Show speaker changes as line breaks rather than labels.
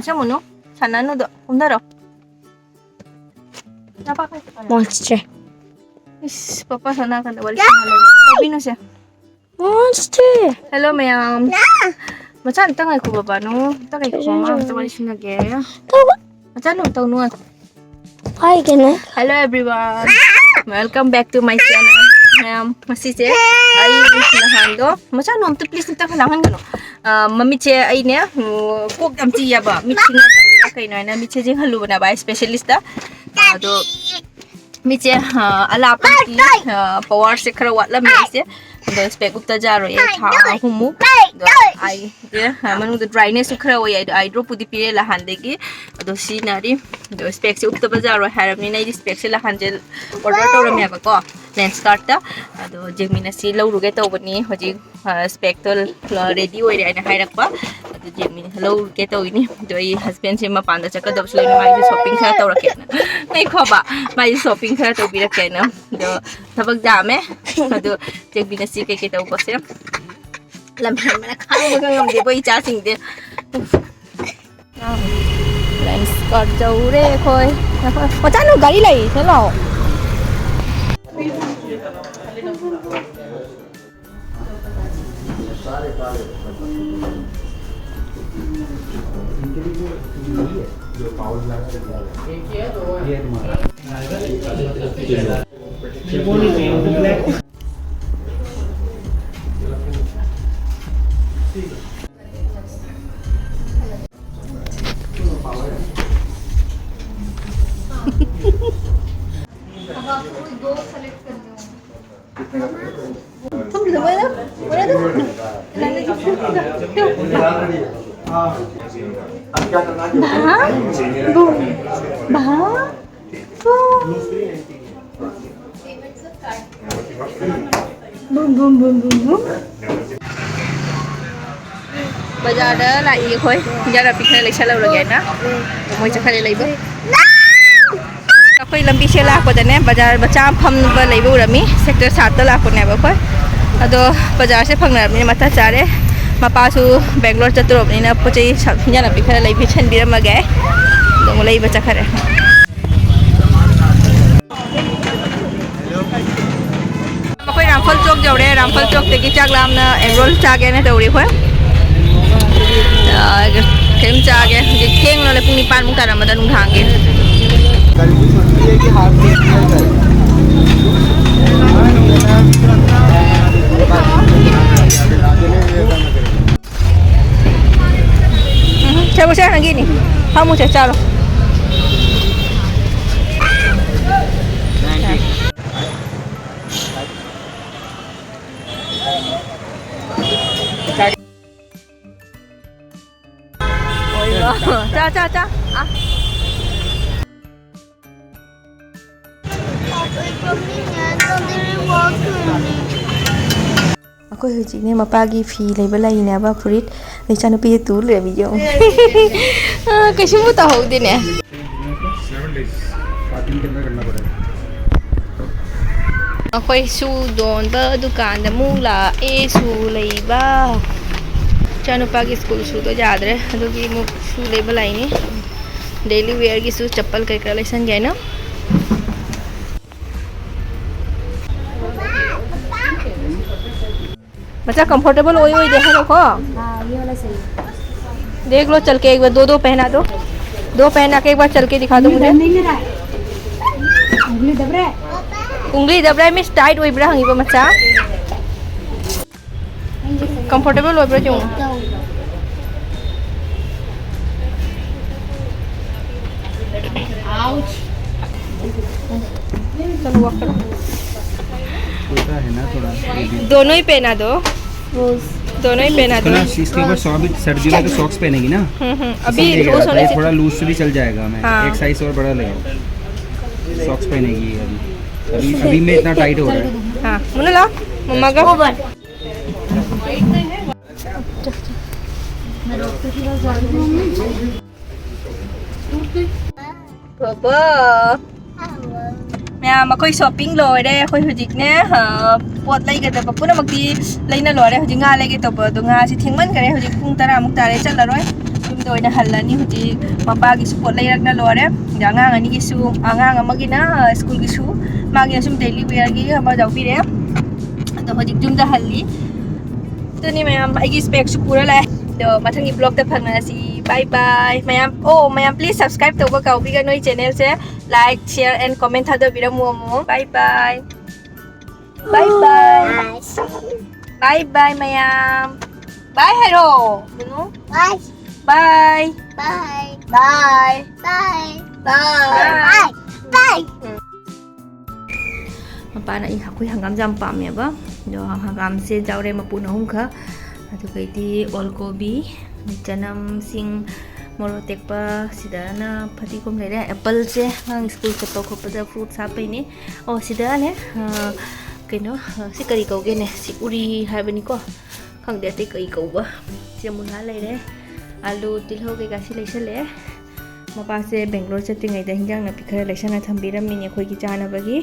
ꯆꯪꯉꯨꯅꯨ ꯁꯥꯟꯅꯅꯨꯗꯣ ꯀꯨꯝꯊꯔꯣ
Monster.
이씨 빠빠 전화 간다 원래 비누세
Monster.
hello ma'am macan tao ngày của bà nó tao ngày của mà tao đi xin ghé macan nó tao nuôi
Hi again.
hello everyone welcome back to my channel ma'am masih je ai lahan do macan nó tu please tao lahan kan mami che ai ne kok am chi ya ba mi china tao kai na mi che jing halu na ba specialist da do मिचे अला की power से खरा वाला मिसे दो spec उपता जा रो ये था हुमु आई ये मनु द ड्राइनेस खरा वो ये आई ड्रॉप पुदी पिरे ला हांदे की दो सी नारी दो स्पेक से उपता जा रो हैरमनी नै स्पेक से ला हांजे ऑर्डर तो रमे को लेंस कार्ड ता दो जेमिना सी लो रुगे तो बनी होजी स्पेक तो रेडी होय रे हाइरक पा दो जेमिना लो के तो इनी दो ई हस्बैंड से मा पांदा चका दबस ले माई शॉपिंग खा तो रखे नहीं खोबा माई शॉपिंग खा तो भी रखे ना दो थबक जामे दो जेमिना सी के तो बसे लम्हे में खाने में गंगम दे बोई चा सिंग दे लेंस कार्ड जाऊ रे खोय मचा नु गाड़ी लाई चलो बाजार लाई खोई जरा पिखने ले चलो लगे ना मोई चखले लेबो अखोई लंबी से लापदने बाजार बच्चा फमब लेबो रमी सेक्टर 7 ता लापने बखोई अदो बाजार से फंगनरमी मता चारे मपासु बेंगलोर चतुरबनिना पोचै जरा पिखने लेबि छनबिरमगे दो लेबो चखरे अखोई रामफल चौक जौरे रामफल चौक तकी चागलामना एगरोल चागे ने तौरी खोई खेम चागे खेंग ले पुंग 9 मुक तारमदा नुंथांगे चलो से नगी नी हम मुझे चलो चा चा चा आ अखोई हुजिने मपागी फी लेबा लाइनाबा फुरित लेचा नुपी तू ले बियो कैसे मुता हो दिने
7 days 14 दिन में करना पड़ेगा
अखोई सु दोन ब दुकान द मुला ए सु लेबा चानुपागी स्कूल सु तो यादरे अदुगी मु सु लेबा लाइनी डेली वेयर की सु चप्पल कई कलेक्शन गए ना बच्चा कंफर्टेबल वही वही देखा देखो
ये वाला सही.
देख लो चल के एक बार दो पहना दो पहना के एक बार चल के दिखा दो मुझे उंगली दब रहा है मिस टाइट वही बड़ा हंगी मच्चा कंफर्टेबल वही बड़ा क्यों चलो वॉक करो
छोटा है ना थोड़ा
दोनों ही पहना दो दोनों ही पहना दो
इसके ऊपर सर्दियों में तो सॉक्स पहनेगी ना
अभी लूज होने से
थोड़ा लूज से भी चल जाएगा मैं
हाँ।
एक साइज और बड़ा लगेगा सॉक्स पहनेगी अभी में इतना टाइट हो रहा है
हाँ मुन्ना ला मम्मा का पापा मैं मकोई शॉपिंग लोरे कोई हुजिकने पोत लेगदब पुनमक्ति लेना लोरे हुजिक गा लेगे तब दो गा सि थेंगमन करे हुजिक पुंग 10 मुक तारे चलरोय ꯌꯨꯝꯗ ꯑꯣꯏꯅ ꯍꯜꯂꯅꯤ ꯍꯧꯖꯤꯛ ꯃꯄꯥꯒꯤꯁꯨ ꯄꯣꯠ ꯂꯩꯔꯛꯅ ꯂꯣꯏꯔꯦ ꯑꯉꯥꯡ ꯑꯅꯤꯒꯤꯁꯨ ꯑꯉꯥꯡ ꯑꯃꯒꯤꯅ ꯁ꯭ꯀꯨꯜꯒꯤꯁꯨ ꯃꯥꯒꯤꯅ ꯁꯨꯝ ꯗꯦꯂꯤ ꯋꯦꯌꯔꯒꯤ ꯑꯃ ꯌꯥꯎꯕꯤꯔꯦ ꯑꯗꯣ ꯍꯧꯖꯤꯛ ꯌꯨꯝꯗ ꯍꯜꯂꯤ ꯑꯗꯨꯅꯤ ꯃꯌꯥꯝ ꯑꯩꯒꯤ ꯁ꯭ꯄꯦꯛꯁꯨ ꯄꯨꯔ ꯂꯥꯛꯑꯦ ꯑꯗꯣ ꯃꯊꯪꯒꯤ ꯕ꯭ꯂꯣꯛꯇ ꯐꯪꯅꯔꯁꯤ ꯕꯥꯏ ꯕꯥꯏ ꯃꯌꯥꯝ ꯃꯌꯥꯝ ꯄ꯭ꯂꯤꯖ ꯁꯕꯁꯀ꯭राꯏꯕ ꯇꯧꯕ ꯀꯥꯎꯕꯤꯒꯅꯨ ꯑꯩ ꯆꯦꯅꯦꯜꯁꯦ ꯂꯥꯏꯛ ꯁꯤꯌꯔ ꯑꯦꯟ ꯀꯣꯃꯦꯟ ꯊꯥꯗꯕꯤꯔꯝꯃꯨ ꯑꯃꯨꯛ ꯕꯥꯏ ꯕꯥꯏ ꯕꯥꯏ ꯕꯥꯏ ꯕꯥꯏ ꯕꯥꯏ ꯃꯌꯥꯝ ꯕꯥꯏ ꯍꯥꯏꯔꯣ ꯅꯨꯅꯨ
Bye.
ꯕꯥꯏ
Bye.
ꯕꯥꯏ
Bye.
ꯕꯥꯏ
Bye.
ꯃꯄꯥꯅ ꯑꯩꯈꯣꯏ ꯍꯪꯒꯥꯝꯁꯦ ꯌꯥꯝ ꯄꯥꯝꯃꯦꯕ ꯑꯗꯣ ꯍꯪꯒꯥꯝꯁꯦ ꯌꯥꯎꯔꯦ ꯃꯄꯨꯟ 3ꯈꯛ ꯑꯗꯨꯒꯩꯗꯤ ꯑꯣꯜꯀꯣꯕꯤ ꯆꯅꯝꯁꯤꯡ ꯃꯣꯔꯣꯛ ꯇꯦꯛꯄ ꯁꯤꯗꯅ ꯐꯗꯤꯒꯣꯝ ꯂꯩꯔꯦ ꯑꯦꯄꯜꯁꯦ ꯑꯉꯥꯡ ꯁ꯭ꯀꯨꯜ ꯆꯠꯄ ꯈꯣꯠꯄꯗ ꯐ꯭ꯔꯨꯠꯁ ꯍꯥꯞꯄꯩꯅꯦ ꯁꯤꯗꯅꯦ ꯀꯩꯅꯣ ꯁꯤ ꯀꯔꯤ ꯀꯧꯒꯦꯅꯦ ꯁꯤ ꯎꯔꯤ ꯍꯥꯏꯕꯅꯤꯀꯣ ꯈꯪꯗꯦ ꯑꯇꯩ ꯀꯩ ꯀꯧꯕ ꯆꯦꯃꯨꯂꯥ ꯂꯩꯔꯦ ꯑꯥꯂꯨ ꯇꯤꯜꯍꯧ ꯀꯩꯀꯥꯁꯤ ꯂꯩꯁꯜꯂꯛꯑꯦ ꯃꯄꯥꯁꯦ ꯕꯦꯡꯒ꯭ꯂꯣꯔ ꯆꯠꯇ꯭ꯔꯤꯉꯩꯗ ꯍꯤꯟꯖꯥꯡ ꯅꯥꯄꯤ ꯈꯔ ꯂꯩꯁꯟꯅ ꯊꯝꯕꯤꯔꯝꯃꯤꯅꯦ ꯑꯩꯈꯣꯏꯒꯤ ꯆꯥꯅꯕꯒꯤ